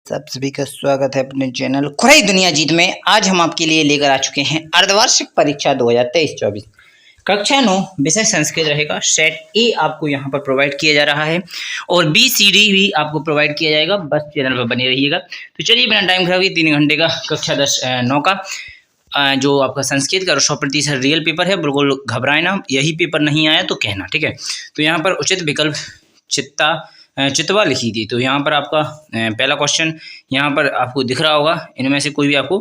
सब सभी का स्वागत है अपने चैनल खुराई दुनिया जीत में। आज हम आपके लिए लेकर आ चुके हैं अर्धवार्षिक परीक्षा 2023-24 कक्षा 9 विषय संस्कृत रहेगा। सेट ए आपको यहाँ पर प्रोवाइड किया जा रहा है और BCD भी आपको प्रोवाइड किया जाएगा। बस चैनल पर बने रहिएगा। तो चलिए बिना टाइम खराब किए 3 घंटे का कक्षा 9 का जो आपका संस्कृत का 100% रियल पेपर है, बिल्कुल घबराए ना। यही पेपर नहीं आया तो कहना, ठीक है। तो यहाँ पर उचित विकल्प चितवा लिखी थी। तो यहाँ पर आपका पहला क्वेश्चन यहाँ पर आपको दिख रहा होगा। इनमें से कोई भी आपको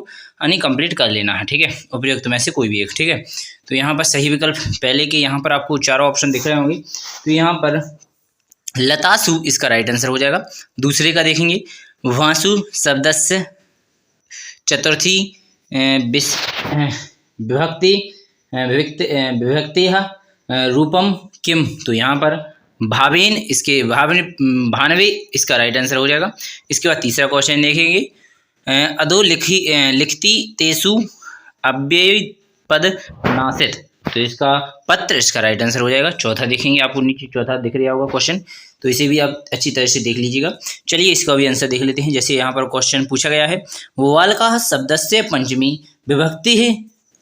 कंप्लीट कर लेना है, ठीक है। उपयुक्त में से कोई भी एक, ठीक है। तो यहाँ पर सही विकल्प पहले के यहाँ पर आपको चारों ऑप्शन दिख रहे होंगे। तो यहाँ पर लतासु इसका राइट आंसर हो जाएगा। दूसरे का देखेंगे वासु शब्दस्य चतुर्थी विभक्ति रूपम किम। तो यहाँ पर भावेन इसके भानवे इसका राइट आंसर हो जाएगा। इसके बाद तीसरा क्वेश्चन देखेंगे अधो लिखती तेसु अव्यय पद नासित। तो इसका पत्र इसका राइट आंसर हो जाएगा। चौथा देखेंगे, आपको नीचे चौथा दिख रहा होगा क्वेश्चन, तो इसे भी आप अच्छी तरह से देख लीजिएगा। चलिए इसका भी आंसर देख लेते हैं। जैसे यहाँ पर क्वेश्चन पूछा गया है वाल्का शब्दस्य पंचमी विभक्ति है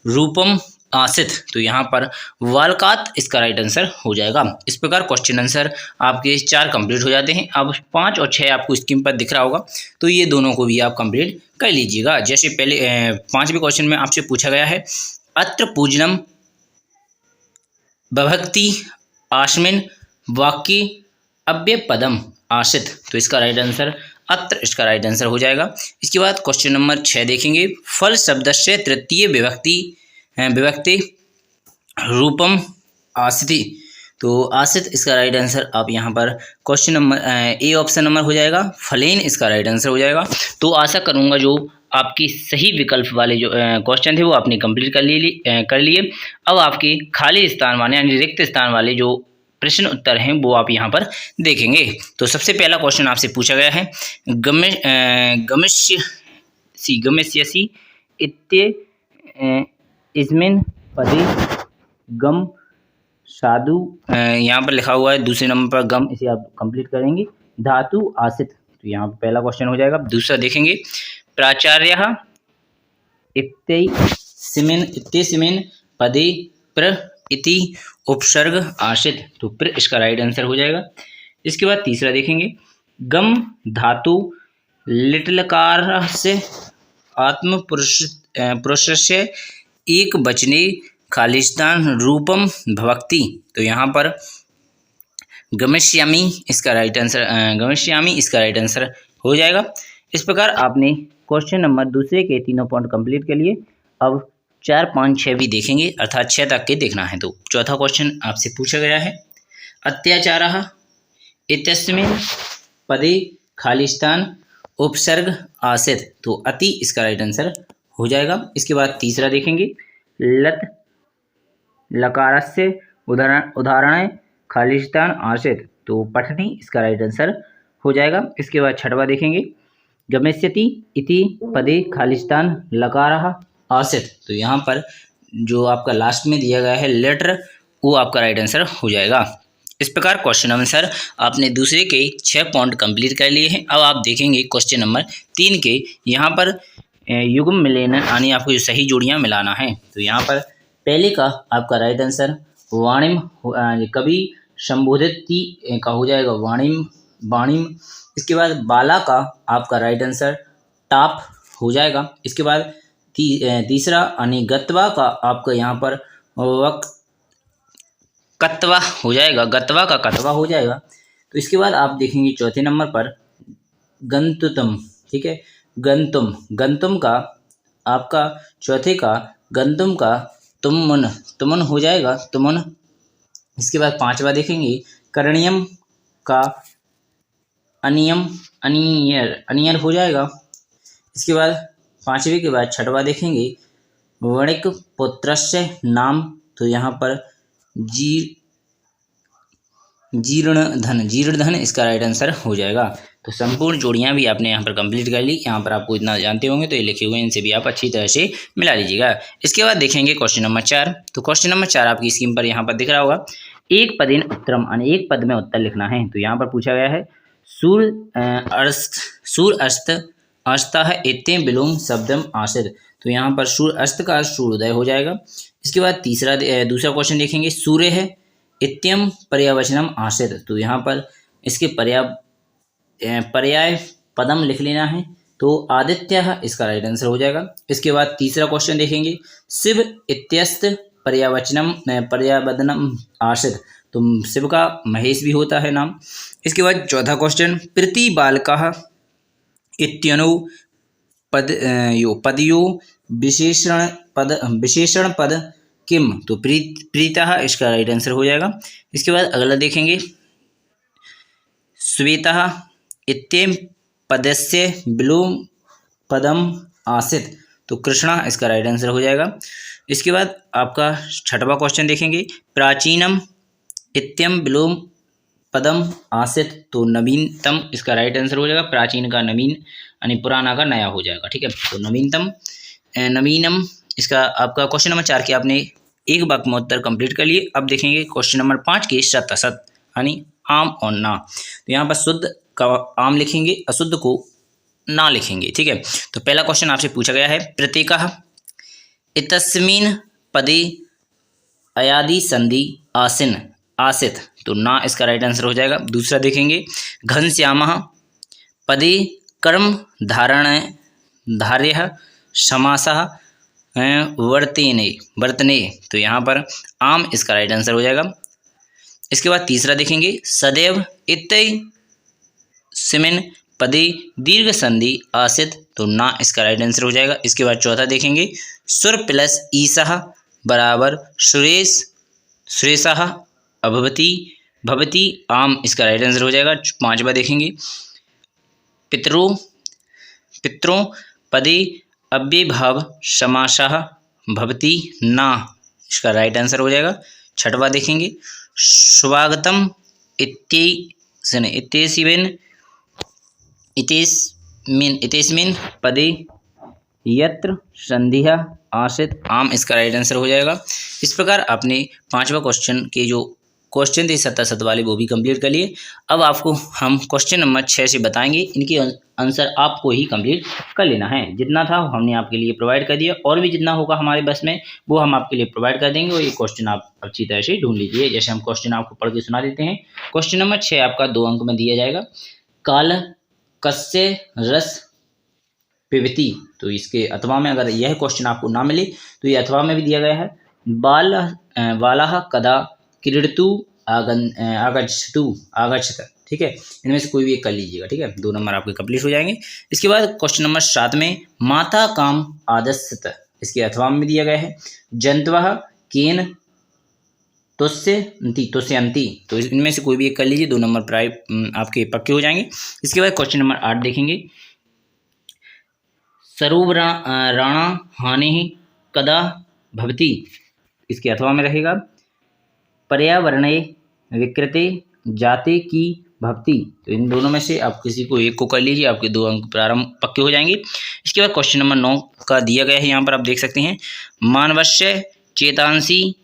रूपम आसित। तो यहाँ पर वालकात इसका राइट आंसर हो जाएगा। इस प्रकार क्वेश्चन आंसर आपके 4 कंप्लीट हो जाते हैं। अब 5 और 6 आपको स्क्रीन पर दिख रहा होगा, तो ये दोनों को भी आप कंप्लीट कर लीजिएगा। जैसे पहले 5वें क्वेश्चन में आपसे पूछा गया है अत्र पूजनम विभक्ति आस्मिन् वाक्य अव्यय पदम आसित। तो इसका राइट आंसर अत्र इसका राइट आंसर हो जाएगा। इसके बाद क्वेश्चन नंबर 6 देखेंगे फल शब्द से तृतीय विभक्ति रूपम आसिति। तो आसित इसका राइट आंसर आप यहाँ पर question number A option number हो जाएगा। फलेन इसका राइट आंसर हो जाएगा। तो आशा करूँगा जो आपकी सही विकल्प वाले जो क्वेश्चन थे वो आपने कंप्लीट कर लिए। अब आपके खाली स्थान वाले यानी रिक्त स्थान वाले जो प्रश्न उत्तर हैं वो आप यहाँ पर देखेंगे। तो सबसे पहला क्वेश्चन आपसे पूछा गया है गमिष्यसि इस्मिन् पदे गम साधु यहाँ पर लिखा हुआ है। दूसरे नंबर पर गम, इसे आप कंप्लीट करेंगे। धातु आसित, तो यहाँ पर पहला क्वेश्चन हो जाएगा। दूसरा देखेंगे प्राचार्यः इत्यस्मिन् पदे प्र इति उपसर्ग आसित। तो प्र इसका राइट आंसर हो जाएगा। इसके बाद तीसरा देखेंगे गम धातु लिट्लकार से आत्म पुरुषस्य एक वचने खालिस्तान रूपम भवक्ति। तो यहाँ पर गमिष्यामि इसका राइट आंसर हो जाएगा। इस प्रकार आपने क्वेश्चन नंबर दूसरे के 3 पॉइंट कंप्लीट कर लिए। अब 4, 5, 6 भी देखेंगे, अर्थात 6 तक के देखना है। तो चौथा क्वेश्चन आपसे पूछा गया है अत्याचारः इत्यस्मिन् पदे खालिस्तान उपसर्ग आसित। तो अति इसका राइट आंसर हो जाएगा। इसके बाद तीसरा देखेंगे लत लकारस्य उदाहरण खालिस्तान आसित। तो पठनी इसका राइट आंसर हो जाएगा। इसके बाद छठवा देखेंगे गमिष्यति इति पदे खालिस्तान लकारः आसित। तो यहाँ पर जो आपका लास्ट में दिया गया है लेटर, वो आपका राइट आंसर हो जाएगा। इस प्रकार क्वेश्चन आंसर आपने दूसरे के 6 पॉइंट कंप्लीट कर लिए हैं। अब आप देखेंगे क्वेश्चन नंबर 3 के। यहाँ पर युग्म मिलाना यानी आपको जो सही जोड़ियाँ मिलाना है। तो यहाँ पर पहले का आपका राइट आंसर वाणिम कभी संबोधित का हो जाएगा वाणिम। इसके बाद बाला का आपका राइट आंसर टाप हो जाएगा। इसके बाद तीसरा यानी गत्वा का आपका यहाँ पर कत्वा हो जाएगा, गत्वा का कत्वा हो जाएगा। तो इसके बाद आप देखेंगे चौथे नंबर पर गंतुतम, ठीक है। गंतुम का आपका चौथे का गंतुम का तुमन हो जाएगा, तुमन। इसके बाद 5वां देखेंगे करणीयम का अनियर हो जाएगा। इसके बाद 5वें के बाद 6वां देखेंगे वणिक पुत्रस्य नाम। तो यहाँ पर जीर्णधन इसका राइट आंसर हो जाएगा। तो संपूर्ण जोड़ियां भी आपने यहाँ पर कंप्लीट कर ली। यहाँ पर आपको इतना जानते होंगे तो ये लिखे हुए इनसे भी आप अच्छी तरह से मिला लीजिएगा। इसके बाद देखेंगे क्वेश्चन नंबर 4। तो क्वेश्चन नंबर 4 आपकी स्क्रीन पर यहाँ पर दिख रहा होगा। एक पदेन उत्तरम यानी एक पद में उत्तर लिखना है। तो यहाँ पर पूछा गया है सूर अस्त अस्तः इत्यं विलोम शब्दम आसित। तो यहाँ पर सूर्य अस्त का सूर्योदय हो जाएगा। इसके बाद दूसरा क्वेश्चन देखेंगे, सूर्य है इत्यम पर्यावचनम आसित। तो यहाँ पर इसके पर्याय पदम लिख लेना है, तो आदित्य इसका राइट आंसर हो जाएगा। इसके बाद तीसरा क्वेश्चन देखेंगे, शिव इत्यस्त पर्यावदनम आसित। तो शिव का महेश भी होता है नाम। इसके बाद चौथा क्वेश्चन, प्रीति बालकः इत्यनो पदयो विशेषण पद किम। तो प्रीतः इसका राइट आंसर हो जाएगा। इसके बाद अगला देखेंगे, श्वेतः इत्येम पदस्य विलोम पदम आसित। तो कृष्णा इसका राइट आंसर हो जाएगा। इसके बाद आपका छठवां क्वेश्चन देखेंगे, प्राचीनम इत्यम विलोम पदम आसित। तो नवीनतम इसका राइट आंसर हो जाएगा। प्राचीन का नवीन यानी पुराना का नया हो जाएगा, ठीक है। तो नवीनम इसका आपका क्वेश्चन नंबर 4 के आपने एक वाक्य में उत्तर कंप्लीट कर लिए। अब देखेंगे क्वेश्चन नंबर 5 के शत असत यानी आम और ना। तो यहाँ पर शुद्ध का आम लिखेंगे, अशुद्ध को ना लिखेंगे, ठीक है। तो पहला क्वेश्चन आपसे पूछा गया है, प्रत्येकः इतस्मिन् पदे अयादि संधि आसिन आसित। तो ना इसका राइट आंसर हो जाएगा। दूसरा देखेंगे, घनश्यामः पदे कर्म धार्य समासः वर्तने। तो यहाँ पर आम इसका राइट आंसर हो जाएगा। इसके बाद तीसरा देखेंगे, सदैव इत्यस्मिन् पदे दीर्घ संधि आसित। तो ना इसका राइट आंसर हो जाएगा। इसके बाद चौथा देखेंगे, सुर प्लस ईसः बराबर सुरेशः भवति आम इसका राइट आंसर हो जाएगा। पांचवा देखेंगे, पितरों पदे अव्ययभाव समासः भवति ना, इसका राइट आंसर हो जाएगा। छठवा देखेंगे, स्वागतम इत्यस्मिन् पदे यत्र संधिः आसित आम इसका राइट आंसर हो जाएगा। इस प्रकार आपने पांचवा क्वेश्चन के जो क्वेश्चन थे 7 वाले वो भी कंप्लीट कर लिए। अब आपको हम क्वेश्चन नंबर 6 से बताएंगे, इनके आंसर आपको ही कंप्लीट कर लेना है। जितना था हमने आपके लिए प्रोवाइड कर दिया, और भी जितना होगा हमारे बस में वो हम आपके लिए प्रोवाइड कर देंगे। और ये क्वेश्चन आप अच्छी तरह से ढूंढ लीजिए। जैसे हम क्वेश्चन आपको पढ़ के सुना देते हैं। क्वेश्चन नंबर 6 आपका 2 अंक में दिया जाएगा, काल कस्य रस पिबती। तो इसके अथवा में अगर यह क्वेश्चन आपको ना मिले तो ये अथवा में भी दिया गया है, बालः कदा क्रीडतु आगच्छत। ठीक है, इनमें से कोई भी एक कर लीजिएगा, ठीक है। 2 नंबर आपके कंप्लीट हो जाएंगे। इसके बाद क्वेश्चन नंबर 7 में, माता काम आदस्यत। इसके अथवा में दिया गया है, जंतवः केन तुष्यन्ति। तो इनमें से कोई भी एक कर लीजिए, 2 नंबर प्राय आपके पक्के हो जाएंगे। इसके बाद क्वेश्चन नंबर 8 देखेंगे, सरोवराणां हानिः कदा भवति। इसके अथवा में रहेगा, पर्यावरणे विकृते जाते की भवति। तो इन दोनों में से आप किसी को एक को कर लीजिए, आपके 2 अंक प्रारंभ पक्के हो जाएंगे। इसके बाद क्वेश्चन नंबर 9 का दिया गया है, यहाँ पर आप देख सकते हैं, मानवस्य चेतांसी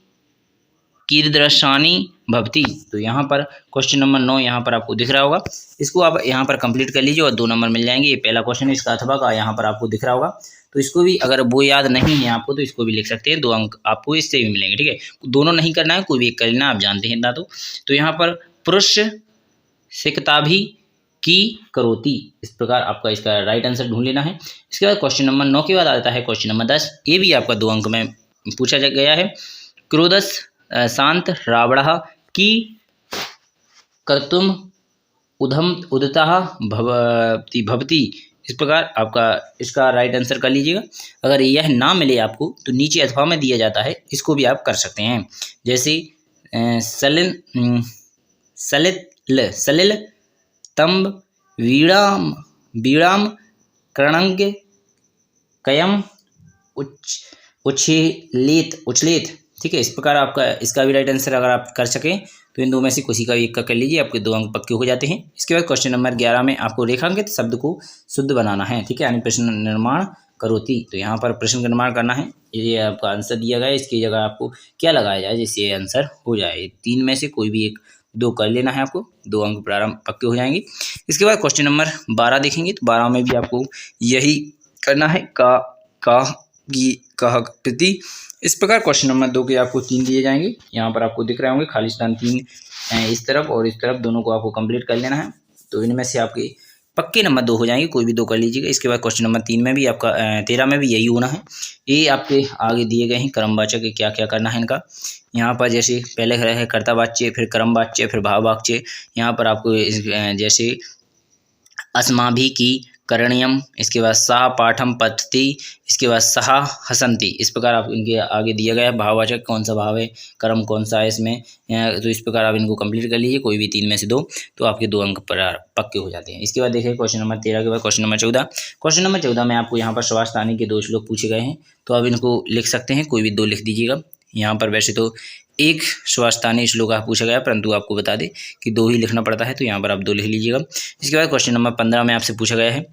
कीदृशानि भवति। तो यहाँ पर क्वेश्चन नंबर 9 यहाँ पर आपको दिख रहा होगा, इसको आप यहाँ पर कंप्लीट कर लीजिए और 2 नंबर मिल जाएंगे। ये पहला क्वेश्चन है, इसका अथवा का यहाँ पर आपको दिख रहा होगा। तो इसको भी अगर वो याद नहीं है आपको तो इसको भी लिख सकते हैं, 2 अंक आपको इससे भी मिलेंगे, ठीक है। दोनों नहीं करना है, कोई भी एक कर लेना, आप जानते हैं इतना। तो यहाँ पर पुरुष सिकताभि की करोति, इस प्रकार आपका इसका राइट आंसर ढूंढ लेना है। इसके बाद क्वेश्चन नंबर 9 के बाद आता है क्वेश्चन नंबर 10। ये भी आपका 2 अंक में पूछा गया है, क्रोधस शांत रावणः की कर्तुम उदतः भवति। इस प्रकार आपका इसका राइट आंसर कर लीजिएगा। अगर यह ना मिले आपको तो नीचे अथवा में दिया जाता है, इसको भी आप कर सकते हैं। जैसे सलिल तंब वीणाम कर्णंग कयम उछलेत। ठीक है, इस प्रकार आपका इसका भी राइट आंसर अगर आप कर सकें तो इन 2 में से किसी का एक का कर लीजिए, आपके 2 अंक पक्के हो जाते हैं। इसके बाद क्वेश्चन नंबर 11 में आपको रेखांकित शब्द को शुद्ध बनाना है, ठीक है, यानी प्रश्न निर्माण करोति। तो यहाँ पर प्रश्न का निर्माण करना है, ये आपका आंसर दिया गया है, इसकी जगह आपको क्या लगाया जाए जिससे ये आंसर हो जाए। 3 में से कोई भी एक 2 कर लेना है आपको, 2 अंक प्रारंभ पक्के हो जाएंगे। इसके बाद क्वेश्चन नंबर 12 देखेंगे तो 12 में भी आपको यही करना है, का की कह प्रति। इस प्रकार क्वेश्चन नंबर 2 के आपको 3 दिए जाएंगे, यहाँ पर आपको दिख रहे होंगे खालिस्तान 3 इस तरफ और इस तरफ, दोनों को आपको कंप्लीट कर लेना है। तो इनमें से आपके पक्के नंबर 2 हो जाएंगे, कोई भी 2 कर लीजिएगा। इसके बाद क्वेश्चन नंबर 3 में भी आपका 13 में भी यही होना है। ये आपके आगे दिए गए हैं क्रमवाचक क्या क्या करना है इनका। यहाँ पर जैसे पहले है कर्तावाच्य, फिर क्रमवाच्य, फिर भाववाच्य। यहाँ पर आपको जैसे अस्माभि की करणीयम, इसके बाद सह पाठम पठति, इसके बाद सह हसन्ति। इस प्रकार आप इनके आगे दिया गया है भाववाचक कौन सा भाव है, कर्म कौन सा है इसमें, तो इस प्रकार आप इनको कंप्लीट कर लीजिए, कोई भी 3 में से 2, तो आपके 2 अंक पर पक्के हो जाते हैं। इसके बाद देखिए क्वेश्चन नंबर 13 के बाद क्वेश्चन नंबर 14। क्वेश्चन नंबर 14 में आपको यहाँ पर स्वास्थानी के 2 श्लोक पूछे गए हैं, तो आप इनको लिख सकते हैं, कोई भी 2 लिख दीजिएगा। यहाँ पर वैसे तो एक स्वास्थानी श्लोक पूछा गया, परंतु आपको बता दें कि 2 ही लिखना पड़ता है, तो यहाँ पर आप 2 लिख लीजिएगा। इसके बाद क्वेश्चन नंबर 15 में आपसे पूछा गया है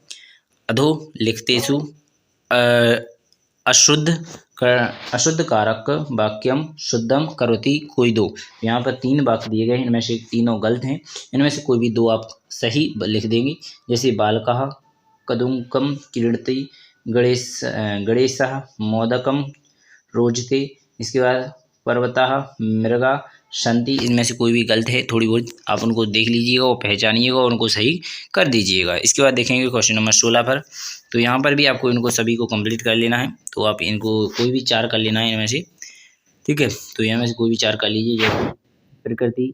अधो लिखतेषु अशुद्ध कारक वाक्यम शुद्धम करोति कोई 2। यहाँ पर 3 वाक्य दिए गए हैं, इनमें से तीनों गलत हैं, इनमें से कोई भी 2 आप सही लिख देंगे। जैसे बालकः कदुकम क्रीडति गणेशः मोदकम रोजते। इसके बाद पर्वतः मृगा संति। इनमें से कोई भी गलत है, थोड़ी बहुत आप उनको देख लीजिएगा और पहचानिएगा और उनको सही कर दीजिएगा। इसके बाद देखेंगे क्वेश्चन नंबर 16 पर, तो यहाँ पर भी आपको इनको सभी को कंप्लीट कर लेना है, तो आप इनको कोई भी 4 कर लेना है इनमें से, ठीक है। तो यहाँ में से कोई भी 4 कर लीजिए, जैसे प्रकृति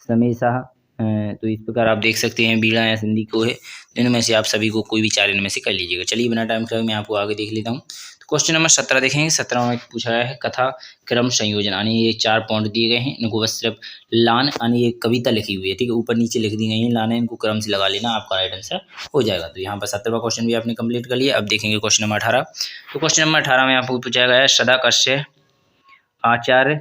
समेशा, तो इस प्रकार आप देख सकते हैं बीड़ा या सिंधी को है, इनमें से आप सभी को कोई भी 4 इनमें से कर लीजिएगा। चलिए बिना टाइम खराब मैं आपको आगे देख लेता हूँ। क्वेश्चन नंबर 17 देखेंगे। 17 में पूछा गया है कथा क्रम संयोजन, यानी ये 4 पॉइंट दिए गए हैं, इनको बस सिर्फ लान यानी ये कविता लिखी हुई है, ठीक है, ऊपर नीचे लिख दी गई है लाने, इनको क्रम से लगा लेना, आपका राइट आंसर हो जाएगा। तो यहाँ पर 17वां क्वेश्चन भी आपने कंप्लीट कर लिया। अब देखेंगे क्वेश्चन नंबर 18। तो क्वेश्चन नंबर 18 में आपको पूछा गया है सदा कश्य आचार्य,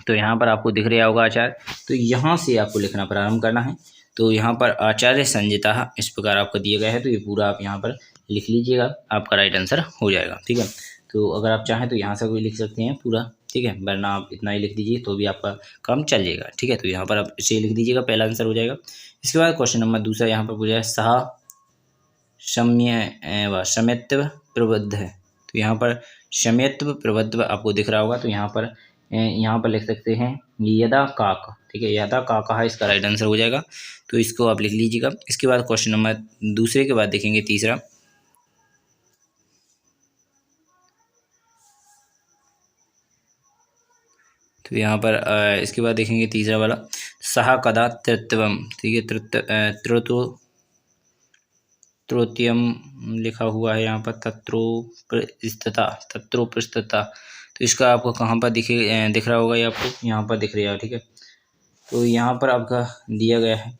तो यहाँ पर आपको दिख रहा होगा आचार्य, तो यहाँ से आपको लिखना प्रारंभ करना है। तो यहाँ पर आचार्य संजिता इस प्रकार आपका दिया गया है, तो ये पूरा आप यहाँ पर लिख लीजिएगा, आपका राइट आंसर हो जाएगा, ठीक है। तो अगर आप चाहें तो यहाँ से कोई लिख सकते हैं पूरा, ठीक है, वरना आप इतना ही लिख दीजिए तो भी आपका काम चल जाएगा, ठीक है। तो यहाँ पर आप इसे लिख दीजिएगा, पहला आंसर हो जाएगा। इसके बाद क्वेश्चन नंबर दूसरा यहाँ पर पूछा है सहा शम्यत्व प्रबद्ध है, तो यहाँ पर शम्यत्व प्रबद्ध आपको दिख रहा होगा, तो यहाँ पर लिख सकते हैं यदा काक, ठीक है, यदा काका है इसका राइट आंसर हो जाएगा, तो इसको आप लिख लीजिएगा। इसके बाद क्वेश्चन नंबर दूसरे के बाद देखेंगे तीसरा, तो यहाँ पर इसके बाद देखेंगे तीसरा वाला सहा कदा तृत्वम, ठीक है, त्रोत्यम लिखा हुआ है यहाँ पर तत्रोपृष्ठता, तो इसका आपको कहाँ पर दिख रहा होगा, ये आपको यहाँ पर दिख रहा है, ठीक है। तो यहाँ पर आपका दिया गया है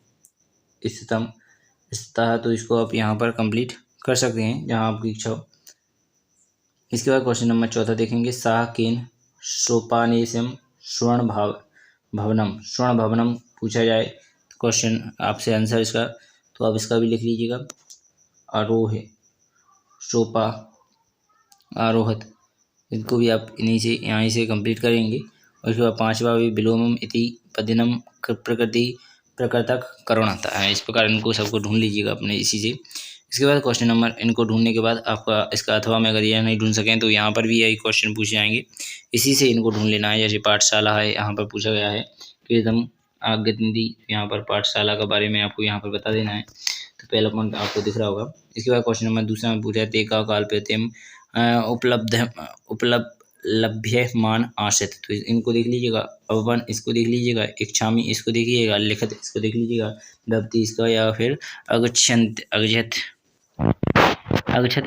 स्थितम स्थिता, तो इसको आप यहाँ पर कंप्लीट कर सकते हैं जहाँ आपकी इच्छा हो। इसके बाद क्वेश्चन नंबर 14 देखेंगे साह केन सोपानेशम स्वर्ण भवनम पूछा जाए, क्वेश्चन आपसे आंसर इसका, तो आप इसका भी लिख लीजिएगा आरोह सोपा आरोहत, इनको भी आप इन्हीं से यहाँ से कंप्लीट करेंगे। और इसके बाद 5वां भी विलोमम इति पदिनम प्रकृति प्रकृतक करुणता है, इस प्रकार इनको सबको ढूंढ लीजिएगा अपने इसी से। इसके बाद क्वेश्चन नंबर इनको ढूंढने के बाद आपका इसका अथवा में अगर यह नहीं ढूंढ सकें तो यहाँ पर भी यही क्वेश्चन पूछे जाएंगे, इसी से इनको ढूंढ लेना है। जैसे पाठशाला है, यहाँ पर पूछा गया है कीर्तम आगति, यहाँ पर पाठशाला के बारे में आपको यहाँ पर बता देना है, तो पहला पॉइंट आपको दिख रहा होगा। इसके बाद क्वेश्चन नंबर दूसरा में पूछा है तेका काल प्रत्यम उपलब्ध्यमान आश्रित, तो इनको देख लीजिएगा, अवन इसको देख लीजिएगा, इच्छामी इसको देखिएगा, लिखत इसको देख लीजिएगा, दब्ती इसका, या फिर अगछत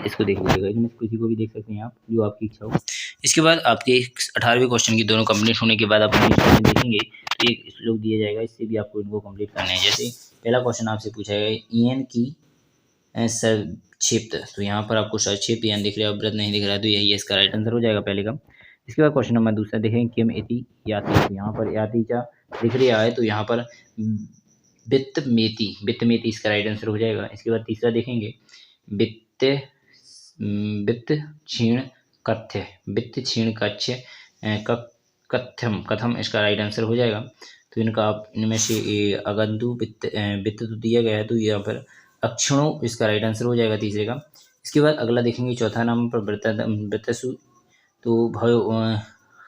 इसको देख लीजिएगा, इनमें किसी को भी देख सकते हैं आप, जो आपकी इच्छा हो। इसके बाद आपके 18वें क्वेश्चन की दोनों कंप्लीट होने के बाद आप देखेंगे तो एक श्लोक दिया जाएगा, इससे भी आपको इनको कंप्लीट करना है। जैसे पहला क्वेश्चन आपसे पूछा है ईएन की संक्षिप्त, तो यहाँ पर आपको संक्षिप्त यानी दिख रहा है, व्रत नहीं दिख रहा है, तो यही इसका राइट आंसर हो जाएगा पहले का। इसके बाद क्वेश्चन नंबर दूसरा देखेंगे किम इति याति, तो यहाँ पर याति क्या दिख रहा है, तो यहाँ पर वित्त मेति इसका राइट आंसर हो जाएगा। इसके बाद तीसरा देखेंगे वित्त क्षीण कथ्य कथम इसका राइट आंसर हो जाएगा। तो इनका आप इनमें से अगंतु वित्त वित्त तो दिया गया है, तो यहाँ पर अक्षणों इसका राइट आंसर हो जाएगा तीसरे का। इसके बाद अगला देखेंगे चौथा नंबर पर वृत्तसु, तो भयो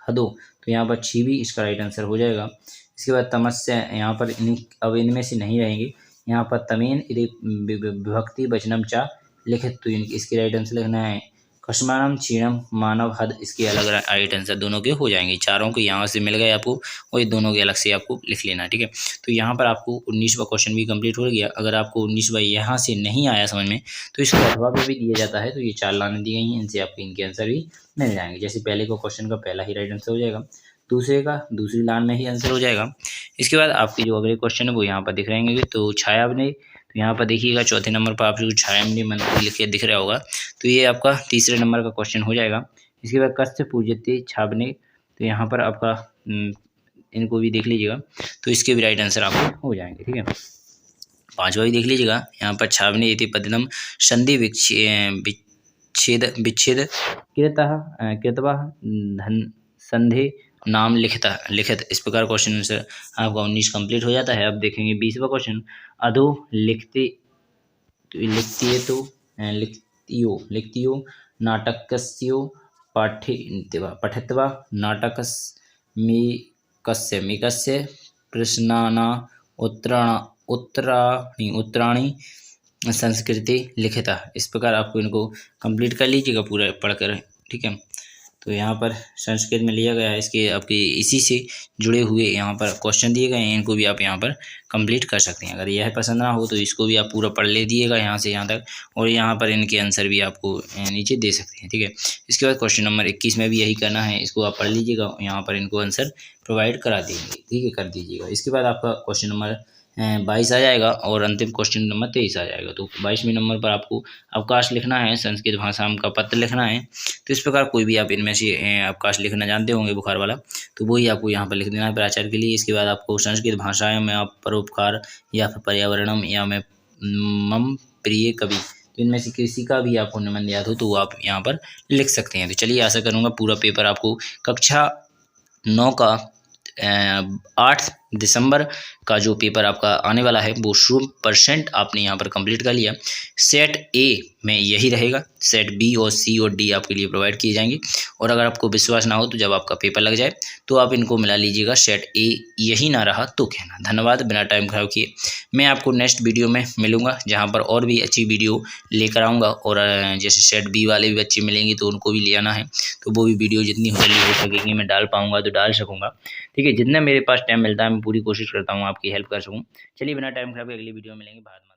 हदो, तो यहाँ पर छिवी इसका राइट आंसर हो जाएगा। इसके बाद तमस्या, यहाँ पर अब इनमें से नहीं रहेंगे, यहाँ पर तमेन यदि विभक्ति वचनम चा लिखित, तो इसके राइट आंसर लिखना है कस्मानम क्षीणम मानव हद, इसके अलग राइट आंसर दोनों के हो जाएंगे। चारों के यहाँ से मिल गए आपको, और ये दोनों के अलग से आपको लिख लेना, ठीक है। तो यहाँ पर आपको 19वां क्वेश्चन भी कंप्लीट हो गया। अगर आपको 19वां यहाँ से नहीं आया समझ में, तो इसको अथवा पे भी दिया जाता है, तो ये 4 लाने दी गई हैं, इनसे आपके इनके आंसर भी मिल जाएंगे। जैसे पहले को क्वेश्चन का पहला ही राइट आंसर हो जाएगा, दूसरे का दूसरी लाइन में ही आंसर हो जाएगा। इसके बाद आपके जो अगले क्वेश्चन है वो यहाँ पर दिख रहेंगे। तो छाया अभिनय, तो यहाँ पर देखिएगा चौथे नंबर पर आपको छाया अभिनय मंत्र लिख के दिख रहा होगा, तो ये आपका तीसरे नंबर का क्वेश्चन हो जाएगा। इसके बाद कस्य पूजते छावने, तो यहाँ पर आपका इनको भी देख लीजिएगा, तो इसके भी राइट आंसर आपको हो जाएंगे, ठीक है। पांचवा भी देख लीजिएगा, यहाँ पर छावने इति पदिनम संधि विच्छेद विच्छेद कृतवा धन संधि नाम लिखित, इस प्रकार क्वेश्चन आंसर आपका 19 कंप्लीट हो जाता है। अब देखेंगे 20वां क्वेश्चन, अधो लिखतियो नाटकस्यो पठित्वा नाटकस्मिकस्य प्रश्नाना उत्तराणि संस्कृति लिखिता, इस प्रकार आपको इनको कंप्लीट कर लीजिएगा पूरा पढ़कर, ठीक है। तो यहाँ पर संस्कृत में लिया गया है, इसके आपके इसी से जुड़े हुए यहाँ पर क्वेश्चन दिए गए हैं, इनको भी आप यहाँ पर कंप्लीट कर सकते हैं। अगर यह पसंद ना हो तो इसको भी आप पूरा पढ़ ले दिएगा यहाँ से यहाँ तक, और यहाँ पर इनके आंसर भी आपको नीचे दे सकते हैं, ठीक है। इसके बाद क्वेश्चन नंबर 21 में भी यही करना है, इसको आप पढ़ लीजिएगा, यहाँ पर इनको आंसर प्रोवाइड करा देंगे, ठीक है, कर दीजिएगा। इसके बाद आपका क्वेश्चन नंबर 22 आ जाएगा, और अंतिम क्वेश्चन नंबर 23 आ जाएगा। तो 22वें नंबर पर आपको अवकाश लिखना है, संस्कृत भाषा का पत्र लिखना है। तो इस प्रकार कोई भी आप इनमें से अवकाश लिखना जानते होंगे बुखार वाला, तो वही आपको यहाँ पर लिख देना है प्राचार्य के लिए। इसके बाद आपको संस्कृत भाषा में आप परोपकार या फिर पर्यावरणम या मैं मम प्रिय कवि, तो इनमें से किसी का भी आपको निबंध याद हो तो आप यहाँ पर लिख सकते हैं। तो चलिए, आशा करूँगा पूरा पेपर आपको कक्षा 9 का 8 दिसंबर का जो पेपर आपका आने वाला है वो 100% आपने यहाँ पर कंप्लीट कर लिया। सेट ए में यही रहेगा, सेट बी और सी और डी आपके लिए प्रोवाइड किए जाएंगे। और अगर आपको विश्वास ना हो तो जब आपका पेपर लग जाए तो आप इनको मिला लीजिएगा, सेट ए यही ना रहा तो कहना। धन्यवाद, बिना टाइम खराब किए मैं आपको नेक्स्ट वीडियो में मिलूँगा, जहाँ पर और भी अच्छी वीडियो लेकर आऊँगा। और जैसे सेट बी वाले भी बच्चे मिलेंगे तो उनको भी ले आना है, तो वो भी वीडियो जितनी जल्दी हो सकेगी मैं डाल पाऊँगा तो डाल सकूँगा, ठीक है। जितना मेरे पास टाइम मिलता है मैं पूरी कोशिश करता हूँ आपकी हेल्प कर सकूँ। चलिए, बिना टाइम खराब अगली वीडियो में मिलेंगे। भारत माता।